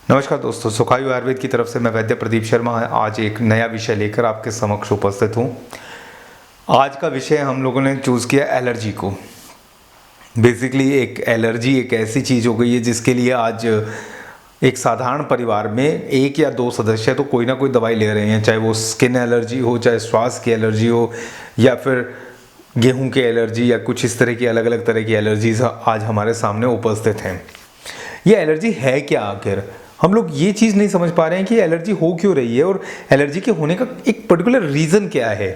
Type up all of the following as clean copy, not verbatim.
नमस्कार दोस्तों, सुखायु आयुर्वेद की तरफ से मैं वैद्य प्रदीप शर्मा आज एक नया विषय लेकर आपके समक्ष उपस्थित हूँ। आज का विषय हम लोगों ने चूज़ किया एलर्जी को। बेसिकली एक एलर्जी एक ऐसी चीज़ हो गई है जिसके लिए आज एक साधारण परिवार में एक या दो सदस्य तो कोई ना कोई दवाई ले रहे हैं, चाहे वो स्किन एलर्जी हो, चाहे श्वास की एलर्जी हो, या फिर गेहूँ की एलर्जी, या कुछ इस तरह की अलग अलग तरह की एलर्जीज आज हमारे सामने उपस्थित हैं। ये एलर्जी है क्या आखिर? हम लोग ये चीज़ नहीं समझ पा रहे हैं कि एलर्जी हो क्यों रही है और एलर्जी के होने का एक पर्टिकुलर रीज़न क्या है।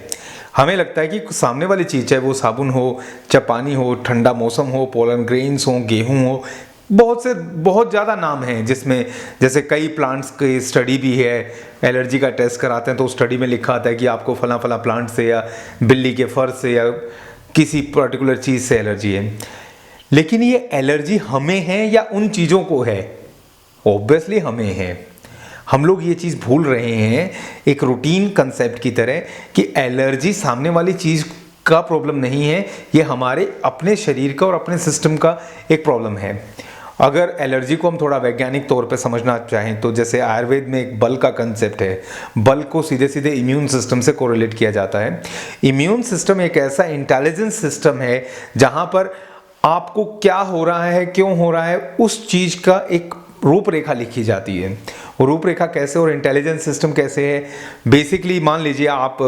हमें लगता है कि सामने वाली चीज़, चाहे वो साबुन हो, चाहे पानी हो, ठंडा मौसम हो, पोलन ग्रेन्स हो, गेहूं हो, बहुत ज़्यादा नाम हैं जिसमें जैसे कई प्लांट्स की स्टडी भी है। एलर्जी का टेस्ट कराते हैं तो स्टडी में लिखा आता है कि आपको फला फला प्लांट से या बिल्ली के फर से या किसी पर्टिकुलर चीज़ से एलर्जी है। लेकिन ये एलर्जी हमें है या उन चीज़ों को है? ऑब्वियसली हमें है। हम लोग ये चीज़ भूल रहे हैं एक रूटीन कंसेप्ट की तरह कि एलर्जी सामने वाली चीज़ का प्रॉब्लम नहीं है, ये हमारे अपने शरीर का और अपने सिस्टम का एक प्रॉब्लम है। अगर एलर्जी को हम थोड़ा वैज्ञानिक तौर पे समझना चाहें तो जैसे आयुर्वेद में एक बल का कंसेप्ट है। बल को सीधे सीधे इम्यून सिस्टम से कोरिलेट किया जाता है। इम्यून सिस्टम एक ऐसा इंटेलिजेंस सिस्टम है जहाँ पर आपको क्या हो रहा है, क्यों हो रहा है, उस चीज़ का एक रूपरेखा लिखी जाती है। वो रूपरेखा कैसे और इंटेलिजेंस सिस्टम कैसे है? बेसिकली मान लीजिए आप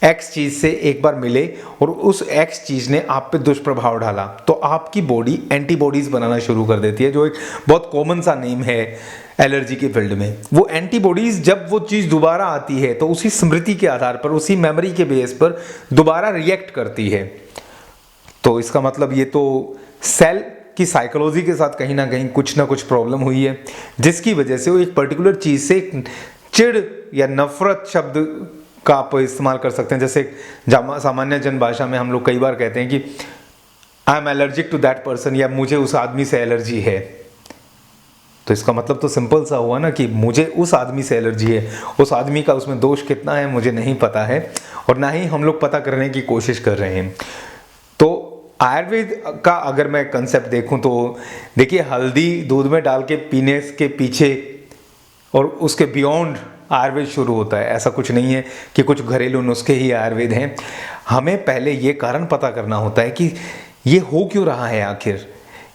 एक्स चीज़ से एक बार मिले और उस एक्स चीज़ ने आप पे दुष्प्रभाव डाला तो आपकी बॉडी एंटीबॉडीज़ बनाना शुरू कर देती है, जो एक बहुत कॉमन सा नेम है एलर्जी के फील्ड में। वो एंटीबॉडीज़ जब वो चीज़ दोबारा आती है तो उसी स्मृति के आधार पर, उसी मेमोरी के बेस पर दोबारा रिएक्ट करती है। तो इसका मतलब ये तो सेल की साइकोलॉजी के साथ कहीं ना कुछ प्रॉब्लम हुई है, जिसकी वजह से वो एक पर्टिकुलर चीज़ से चिढ़ या नफरत शब्द का आप इस्तेमाल कर सकते हैं। जैसे सामान्य जन भाषा में हम लोग कई बार कहते हैं कि I am allergic to that person, या मुझे उस आदमी से एलर्जी है। तो इसका मतलब तो सिंपल सा हुआ ना कि मुझे उस आदमी से एलर्जी है। उस आदमी का उसमें दोष कितना है मुझे नहीं पता है, और ना ही हम लोग पता करने की कोशिश कर रहे हैं। तो आयुर्वेद का अगर मैं कंसेप्ट देखूं तो देखिए, हल्दी दूध में डाल के पीने के पीछे और उसके बियॉन्ड आयुर्वेद शुरू होता है। ऐसा कुछ नहीं है कि कुछ घरेलू नुस्खे ही आयुर्वेद हैं। हमें पहले ये कारण पता करना होता है कि ये हो क्यों रहा है आखिर।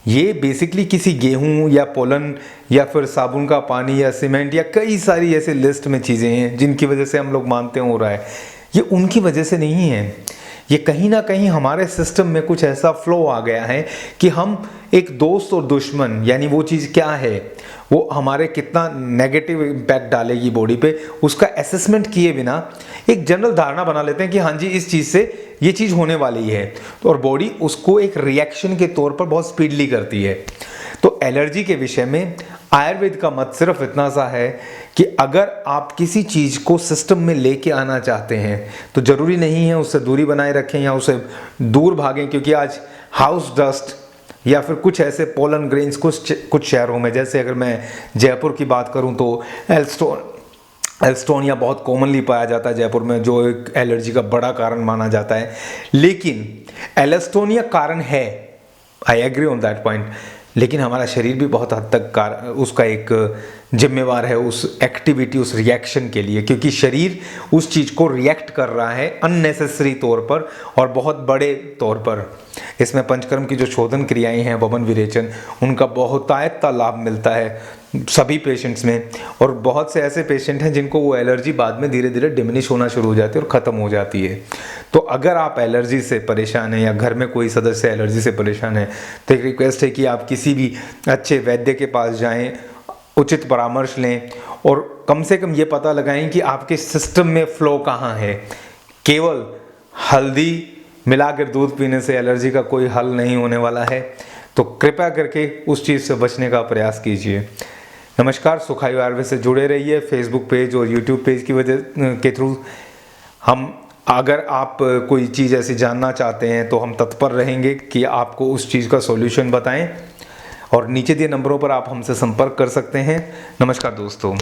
ये बेसिकली किसी गेहूं या पोलन या फिर साबुन का पानी या सीमेंट या कई सारी ऐसे लिस्ट में चीज़ें हैं जिनकी वजह से हम लोग मानते हो रहा है। ये उनकी वजह से नहीं है। ये कहीं ना कहीं हमारे सिस्टम में कुछ ऐसा फ्लो आ गया है कि हम एक दोस्त और दुश्मन, यानी वो चीज़ क्या है, वो हमारे कितना नेगेटिव इम्पैक्ट डालेगी बॉडी पे, उसका असेसमेंट किए बिना एक जनरल धारणा बना लेते हैं कि हाँ जी इस चीज़ से ये चीज़ होने वाली है, तो और बॉडी उसको एक रिएक्शन के तौर पर बहुत स्पीडली करती है। तो एलर्जी के विषय में आयुर्वेद का मत सिर्फ इतना सा है कि अगर आप किसी चीज़ को सिस्टम में लेके आना चाहते हैं तो ज़रूरी नहीं है उससे दूरी बनाए रखें या उसे दूर भागें, क्योंकि आज हाउस डस्ट या फिर कुछ ऐसे पोलन ग्रेन्स कुछ शहरों में, जैसे अगर मैं जयपुर की बात करूं तो एल्स्टोनिया बहुत कॉमनली पाया जाता है जयपुर में, जो एक एलर्जी का बड़ा कारण माना जाता है। लेकिन एल्स्टोनिया कारण है, I agree on that point, लेकिन हमारा शरीर भी बहुत हद तक उसका एक जिम्मेवार है उस एक्टिविटी, उस रिएक्शन के लिए, क्योंकि शरीर उस चीज़ को रिएक्ट कर रहा है अननेसेसरी तौर पर और बहुत बड़े तौर पर। इसमें पंचकर्म की जो शोधन क्रियाएं हैं, वमन विरेचन, उनका बहुतायत लाभ मिलता है सभी पेशेंट्स में, और बहुत से ऐसे पेशेंट हैं जिनको वो एलर्जी बाद में धीरे धीरे डिमिनिश होना शुरू हो जाती है और ख़त्म हो जाती है। तो अगर आप एलर्जी से परेशान हैं या घर में कोई सदस्य एलर्जी से परेशान है तो एक रिक्वेस्ट है कि आप किसी भी अच्छे वैद्य के पास जाएं, उचित परामर्श लें और कम से कम ये पता लगाएं कि आपके सिस्टम में फ़्लो कहाँ है। केवल हल्दी मिलाकर दूध पीने से एलर्जी का कोई हल नहीं होने वाला है, तो कृपया करके उस चीज़ से बचने का प्रयास कीजिए। नमस्कार, सुखायु आयुर्वेद से जुड़े रहिए फेसबुक पेज और यूट्यूब पेज की वजह के थ्रू। अगर आप कोई चीज़ ऐसी जानना चाहते हैं तो हम तत्पर रहेंगे कि आपको उस चीज़ का सॉल्यूशन बताएं, और नीचे दिए नंबरों पर आप हमसे संपर्क कर सकते हैं। नमस्कार दोस्तों।